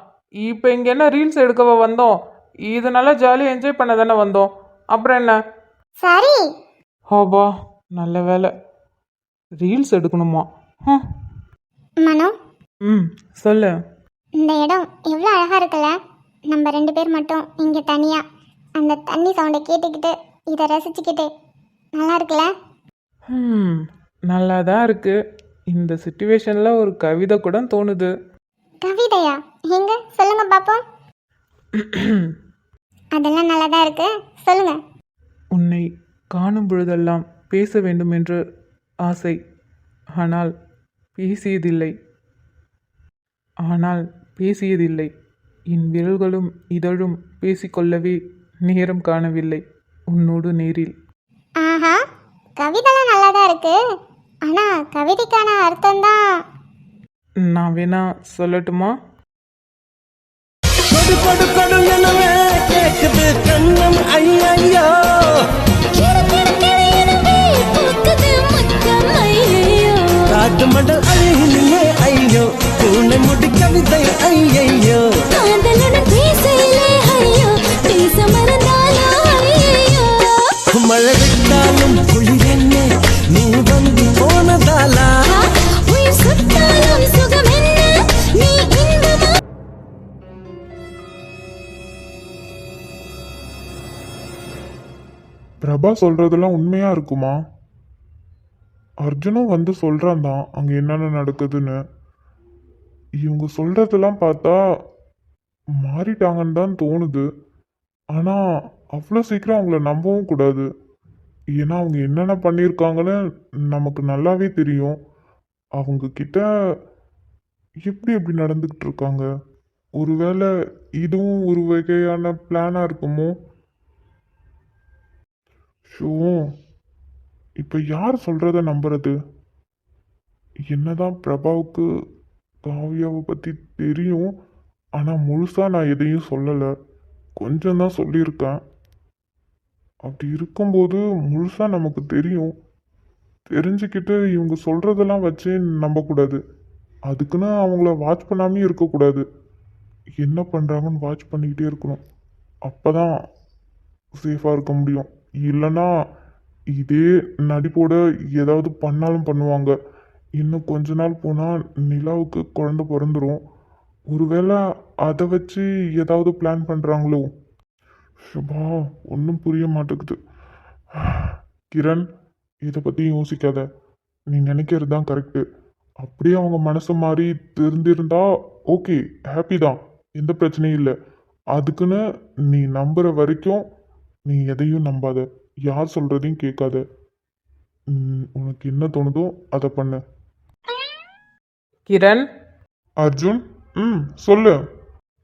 இப்போ இங்கே என்ன ரீல்ஸ் எடுக்கவா வந்தோம்? இதனால ஜாலியாக என்ஜாய் பண்ண தானே வந்தோம். அப்புறம் என்ன? சரி. ஹோபா, நல்ல வேலை. ரீல்ஸ் எடுக்கணுமா? மனோ, சொல்லு. இந்த இடம் எவ்வளோ அழகா இருக்குல்ல? நம்ம 2 பேர் மட்டும் இங்கே தனியா அந்த தண்ணி சவுண்டை கேட்டுக்கிட்டு இதை ரசிச்சுக்கிட்டு நல்லா இருக்குல்ல? நல்லா தான் இருக்கு. இந்த சுச்சுவேஷனில் ஒரு கவிதை கூட தோணுது. கவிதையா? எங்க சொல்லுங்க பாப்போம். அதெல்லாம் நல்லா தான் இருக்கு, சொல்லுங்க. உன்னை காணும் பொழுதெல்லாம் பேச வேண்டும் என்று ஆசை, ஆனால் பேசியதில்லை. என் விரல்களும் இதழும் பேசிக்கொள்ளவே நேரம் காணவில்லை உன்னோடு நேரில். ஆஹா, கவிதைலாம் நல்லா தான் இருக்கு. ஆனா கவிதைக்கான அர்த்தம் தான். நான் வேணா சொல்லட்டுமா? கொடு கொடு கொடு எனவே கேக்குது கண்ணம் ஐயையோ. காட்டு மண்டல் அழகினியே ஐயோ, பூனை முடி கவிதை ஐயையோ. மழை விட்டாலும் குளிர் என்ன நீ வந்து போனதாலா. பிரபா சொல்றதெல்லாம் உண்மையா இருக்குமா? அர்ஜுனும் வந்து சொல்றான் தான் அங்க என்னென்ன நடக்குதுன்னு. இவங்க சொல்றதெல்லாம் பார்த்தா மாறிட்டாங்கன்னு தான் தோணுது. ஆனா அவ்வளோ சீக்கிரம் அவங்கள நம்பவும் கூடாது. ஏன்னா அவங்க என்னென்ன பண்ணியிருக்காங்கன்னு நமக்கு நல்லாவே தெரியும். அவங்க கிட்ட எப்படி எப்படி நடந்துக்கிட்டு இருக்காங்க? ஒருவேளை இதுவும் ஒரு வகையான பிளானா இருக்குமோ? ஷோ, இப்போ யார் சொல்றத நம்புறது? என்னதான் பிரபாவுக்கு காவியாவை பற்றி தெரியும், ஆனால் முழுசாக நான் எதையும் சொல்லலை, கொஞ்சம் தான் சொல்லியிருக்கேன். அப்படி இருக்கும்போது முழுசாக நமக்கு தெரியும். தெரிஞ்சுக்கிட்டு இவங்க சொல்கிறதெல்லாம் வச்சு நம்பக்கூடாது. அதுக்குன்னு அவங்கள வாட்ச் பண்ணாமே இருக்கக்கூடாது. என்ன பண்ணுறாங்கன்னு வாட்ச் பண்ணிக்கிட்டே இருக்கணும். அப்போ தான் சேஃபாக இருக்க முடியும். இல்லைன்னா இதே நடிப்போட ஏதாவது பண்ணாலும் பண்ணுவாங்க. இன்னும் கொஞ்ச நாள் போனால் நிலாவுக்கு குழந்தை பிறந்துடும். ஒருவேளை அதை வச்சு ஏதாவது பிளான் பண்ணுறாங்களோ? சுபா, ஒன்றும் புரிய மாட்டேங்குது. கிரண், இதை பற்றி யோசிக்காத. நீ நினைக்கிறது தான் கரெக்டு. அப்படியே அவங்க மனசு மாறி தெரிஞ்சிருந்தா ஓகே, ஹாப்பி தான், எந்த பிரச்சனையும் இல்லை. அதுக்குன்னு நீ நம்புற வரைக்கும் நீ எதையும் நம்பாத, யார் சொல்றதையும் கேட்காத. உனக்கு என்ன தோணுதோ அதை பண்ணு. கிரண், அர்ஜுன், சொல்லு.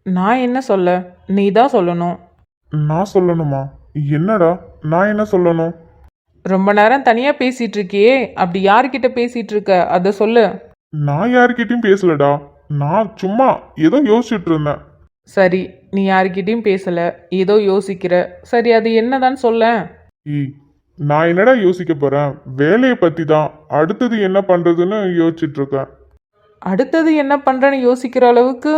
நான் என்ன சொல்ல? நீ தான் சொல்லணும். நான் சொல்லணுமா? என்னடா நான் என்ன சொல்லணும்? ரொம்ப நேரம் தனியாக பேசிட்டு இருக்கியே, அப்படி யார்கிட்ட பேசிட்டு இருக்க அதை சொல்லு. நான் யாருக்கிட்டையும் பேசலடா. நான் சும்மா ஏதோ யோசிச்சுட்டு இருந்தேன். சரி, நீ யார்கிட்டயும் பேசல, ஏதோ யோசிக்கிற. சரி, அது என்னதான் சொல்ல. ஏய், நான் என்னடா யோசிக்க போறேன்? வேலையை பத்தி தான். அடுத்தது என்ன பண்றதுன்னு யோசிச்சுட்டு இருக்கேன். அடுத்தது என்ன பண்றேன்னு யோசிக்கிற அளவுக்கு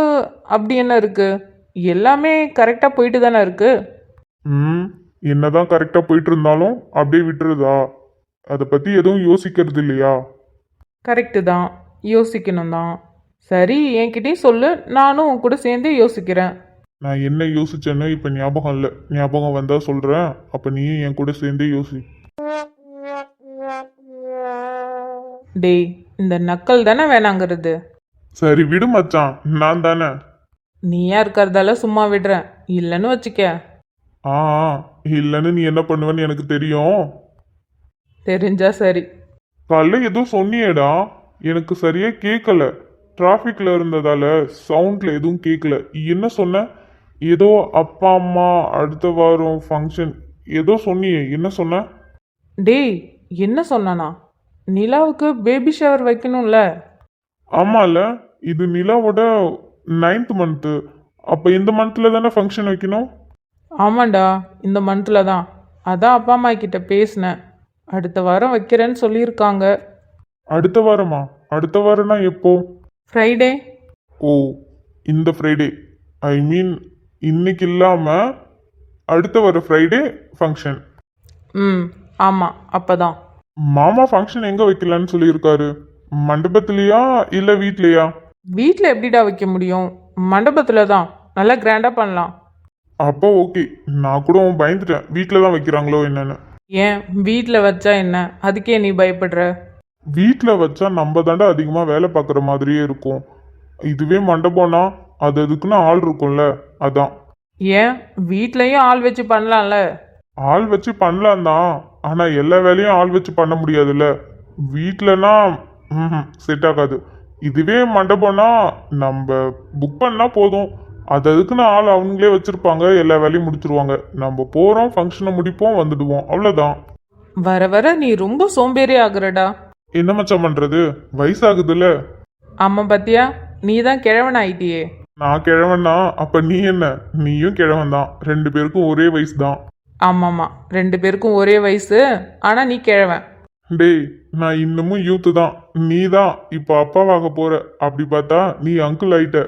அப்படி என்ன இருக்கு? எல்லாமே கரெக்டாக போயிட்டு தானே இருக்கு. என்னதான் கரெக்டா போயிட்டு இருந்தாலும் அப்படியே விட்டுருதா? அதை பத்தி எதுவும் யோசிக்கிறது இல்லையா? கரெக்டு தான், யோசிக்கணும் தான். சரி, என்கிட்டயும் சொல்லு, நானும் உன் கூட சேர்ந்து யோசிக்கிறேன். நான் என்ன யோசிச்சேன்னு இப்ப ஞாபகம் இல்லை. ஞாபகம் வந்தா சொல்றேன். அப்ப நீயும் என் கூட சேர்ந்தே யோசி. டேய், இந்த நக்கல் தானே வேணாங்கிறது. சரி விடு மச்சான், நான் தானே. நீயா இருக்கிறதால சும்மா விடுறேன், இல்லைன்னு வச்சுக்க. ஆ இல்லைன்னு நீ என்ன பண்ணுவேன்னு எனக்கு தெரியும். தெரிஞ்சா சரி. காலைல ஏதோ சொன்னியேடா, எனக்கு சரியா கேட்கல. டிராஃபிக்ல இருந்ததால சவுண்ட்ல எதுவும் கேட்கல. என்ன சொன்ன? ஏதோ அப்பா அம்மா அடுத்த வாரம் ஃபங்க்ஷன் ஏதோ சொன்னியே, என்ன சொன்ன? டேய், என்ன சொன்னானா? நிலாவுக்கு பேபி ஷவர் வைக்கணும்ல. ஆமால, இது நிலாவோட 9th மந்த்து. அப்போ இந்த மந்த்ல தானே ஃபங்க்ஷன் வைக்கணும். ஆமாண்டா, இந்த மந்தில் தான். அதான் அப்பா அம்மா கிட்ட பேசினேன். அடுத்த வாரம் வைக்கிறேன்னு சொல்லியிருக்காங்க. அடுத்த வாரமா? அடுத்த வாரம்னா எப்போ? ஃப்ரைடே. ஓ, இந்த ஃப்ரைடே. ஐ மீன் இன்னைக்கு இல்லாம அடுத்த வர ஃப்ரைடே ஃபங்க்ஷன். ஆமாம், அப்போ தான். மாமா ஃபங்க்ஷன் எங்க வைக்கலான்னு சொல்லியிருக்காரு? மண்டபத்திலையா இல்லை வீட்லையா? வீட்டில் எப்படிடா வைக்க முடியும்? மண்டபத்தில் தான், நல்லா கிராண்டாக பண்ணலாம். அப்போ ஓகே. நான் கூட பயந்துட்டேன் வீட்டில் தான் வைக்கிறாங்களோ என்னன்னு. ஏன் வீட்டில் வச்சா என்ன? அதுக்கே நீ பயப்படுற? வீட்டில் வச்சா நம்ம தாண்டா அதிகமாக வேலை பார்க்குற மாதிரியே இருக்கும். இதுவே மண்டபம்னா அது அதுக்குன்னு ஆள் இருக்கும்ல, அதான். ஏன் வீட்லேயும் ஆள் வச்சு பண்ணலாம்ல? ஆள் வச்சு பண்ணலாம் தான், ஆனால் எல்லா வேலையும் ஆள் வச்சு பண்ண முடியாதுல்ல. வீட்டிலனா செட் ஆகாது. இதுவே மண்டபம்னா நம்ம புக் பண்ணால் போதும். அது அதுக்குன்னு ஆள் அவங்களே வச்சுருப்பாங்க, எல்லா வேலையும் முடிச்சிருவாங்க. நம்ம போகிறோம், ஃபங்க்ஷனை முடிப்போம், வந்துடுவோம், அவ்வளோதான். வர வர நீ ரொம்ப சோம்பேறி ஆகுறடா. என்ன மச்சான் பண்றது, வயசாகுதுல்ல. அம்மா பாத்தியா, நீ தான் கிழவன் ஆயிட்டியே. நான் கிழவன்னா அப்ப நீ என்ன, நீயும் கிழவன் தான், 2 பேருக்கும் ஒரே வயசு தான். ஆமாம்மா, 2 பேருக்கும் ஒரே வயசு, ஆனா நீ கிழவன். டேய், நான் இன்னமும் யூத்து தான். நீ தான் இப்போ அப்பாவாக போற. அப்படி பார்த்தா நீ அங்கிள் ஆயிட்ட.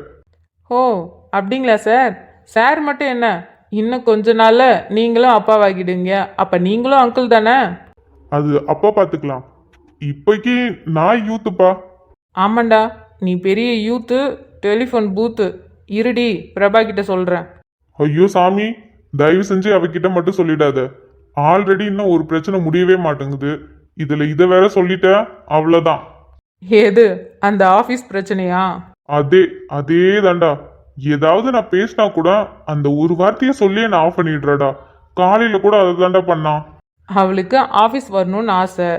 ஓ அப்படிங்களா சார்? சார் மட்டும் என்ன, இன்னும் கொஞ்ச நாள்ல நீங்களும் அப்பாவாகிடுங்க. அப்ப நீங்களும் அங்கிள் தானே? அது அப்பா பார்த்துக்கலாம். இப்போக்கி நான் யூத்துப்பா. ஆமாண்டா, நீ பெரிய யூத்து, டெலிஃபோன் பூத்து. இருடி, பிரபா கிட்ட சொல்றேன். ஐயோ சாமி, தயவு செஞ்சு அவகிட்ட மட்டும் சொல்லிடாத. ஆல்ரெடி இன்னும் ஒரு பிரச்சனை முடியவே மாட்டேங்குது, இதுல இதை வேற சொல்லிட்ட, அவ்வளோதான். ஏது அந்த ஆஃபீஸ் பிரச்சனையா? அதே அதே தாண்டா. ஏதாவது நான் பேசினா கூட அந்த ஒரு வார்த்தையை சொல்லி நான் ஆஃப் பண்ணிடுறடா. காலையில கூட அதை தாண்டா பண்ணான். அவளுக்கு ஆஃபீஸ் வரணும்னு ஆசை,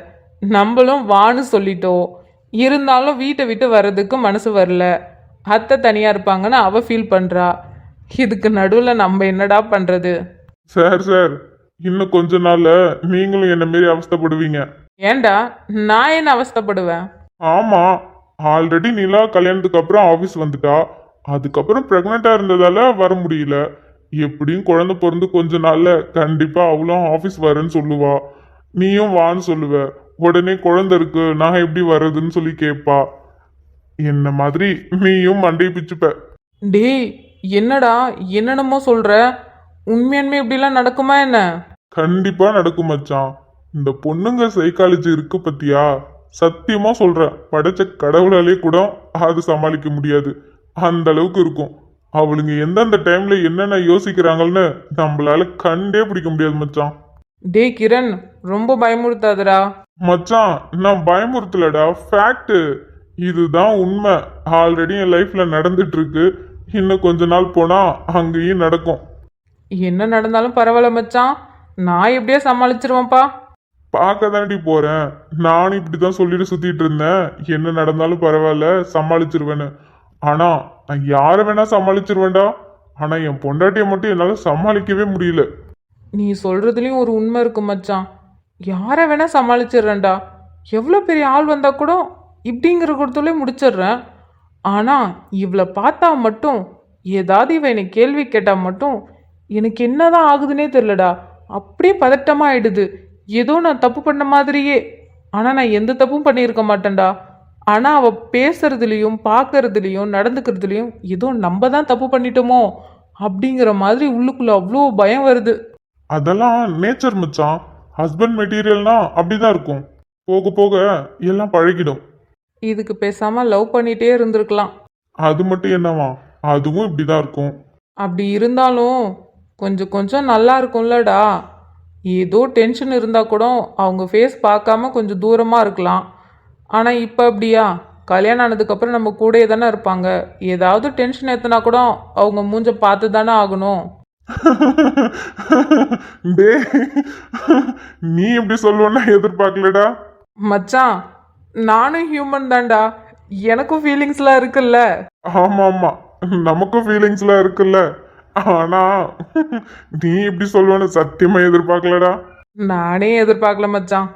நம்மளும் வான்னு சொல்லிட்டோம். இருந்தாலும் வீட்டை விட்டு வர்றதுக்கு மனசு வரல. அத்தை தனியாக இருப்பாங்கன்னு அவள் ஃபீல் பண்ணுறா. இதுக்கு நடுவில் நம்ம என்னடா பண்ணுறது? சார், இன்னும் கொஞ்ச நாள்ல நீங்களும் என்ன மாரி அவஸ்தைப்படுவீங்க. ஏண்டா நான் என்ன அவஸ்தைப்படுவேன்? ஆமா, ஆல்ரெடி நிலா கல்யாணத்துக்கு அப்புறம் ஆஃபீஸ் வந்துட்டா. அதுக்கப்புறம் ப்ரெக்னெண்டா இருந்ததால வர முடியல. எப்படியும் குழந்தை பிறந்து கொஞ்ச நாள்ல கண்டிப்பா அவளும் ஆஃபீஸ் வரேன்னு சொல்லுவா. நீயும் வான்னு சொல்லுவ. உடனே குழந்தை இருக்கு, நான் எப்படி வர்றதுன்னு சொல்லி கேட்பா. என்ன மாதிரி நீயும் மண்டையை பிச்சுப்ப. டேய் என்னடா என்னென்னமோ சொல்கிற? உண்மையான்மே இப்படிலாம் நடக்குமா என்ன? கண்டிப்பா நடக்கும் மச்சான். இந்த பொண்ணுங்க சைக்காலஜி இருக்கு பத்தியா, சத்தியமா சொல்றேன், படைச்ச கடவுளாலே கூட அது சமாளிக்க முடியாது. அந்த அளவுக்கு இருக்கும். அவளுங்க எந்தெந்த டைம்ல என்னென்ன யோசிக்கிறாங்கன்னு நம்மளால கண்டே பிடிக்க முடியாது மச்சான். டேய் கிரண், ரொம்ப பயமுறுத்தாதடா. மச்சான், நான் பயமுறுத்தலடா, ஃபேக்ட். இதுதான் உண்மை. ஆல்ரெடி என் லைஃப்ல நடந்துட்டு இருக்கு. இன்னும் கொஞ்ச நாள் போனா அங்கேயும் நடக்கும். என்ன நடந்தாலும் பரவாயில்ல மச்சான், நான் எப்படியோ சமாளிச்சிருவேன்ப்பா. பார்க்க தாண்டி போறேன். நானும் இப்படிதான் சொல்லிட்டு சுத்திட்டு இருந்தேன், என்ன நடந்தாலும் பரவாயில்ல சமாளிச்சிருவேன்னு. ஆனா நான் யாரை வேணா சமாளிச்சிருவேன்டா. ஆனா என் பொண்டாட்டியை மட்டும் என்னால சமாளிக்கவே முடியல. நீ சொல்றதுலயும் ஒரு உண்மை இருக்கு மச்சான். யாரை வேணா சமாளிச்சிடுறேன்டா. எவ்வளோ பெரிய ஆள் வந்தா கூட இப்படிங்கிற கொடுத்தோலே முடிச்சிடுறேன். ஆனா இவளை பார்த்தா மட்டும், ஏதாவது இவ என்னை கேள்வி கேட்டா மட்டும் எனக்கு என்னதான் ஆகுதுன்னே தெரிலடா. அப்படியே பதட்டமா ஆயிடுது, ஏதோ நான் தப்பு பண்ண மாதிரியே. ஆனா நான் எந்த தப்பும் பண்ணியிருக்க மாட்டேன்டா. ஆனா அவ பேசுறதுலயும் பார்க்கறதுலயும் நடந்துக்கிறதுலயும் ஏதோ நம்ம தான் தப்பு பண்ணிட்டோமோ அப்படிங்கிற மாதிரி உள்ளுக்குள்ள அவ்வளோ பயம் வருது. அதெல்லாம் நேச்சர் மச்சான். ஹஸ்பண்ட் மெட்டீரியல்னா அப்படிதான் இருக்கும். போக போக எல்லாம் பழகிடும். இதுக்கு பேசாம லவ் பண்ணிட்டே இருந்திருக்கலாம். அது மட்டும் என்னவா, அதுவும் இப்படிதான் இருக்கும். அப்படி இருந்தாலும் கொஞ்சம் கொஞ்சம் நல்லா இருக்கும்லடா. ஏதோ டென்ஷன் இருந்தால் கூட அவங்க ஃபேஸ் பார்க்காம கொஞ்சம் தூரமாக இருக்கலாம். ஆனால் இப்போ அப்படியா? கல்யாணம் ஆனதுக்கப்புறம் நம்ம கூடயே தானே இருப்பாங்க. ஏதாவது டென்ஷன் ஏற்றுனா கூட அவங்க மூஞ்ச பார்த்து தானே ஆகணும். டே, நீ எப்படி சொல்லுவேன்னா எதிர்பார்க்கலடா. மச்சான், நானும் ஹியூமன் தான்டா, எனக்கும் ஃபீலிங்ஸ்லாம் இருக்குல்ல. ஆமா ஆமா, நமக்கும் ஃபீலிங்ஸ்லாம் இருக்குல்ல. ஆனா நீ இப்படி சொல்லுவேன்னு சத்தியமா எதிர்பார்க்கலடா. நானே எதிர்பார்க்கல மச்சான்.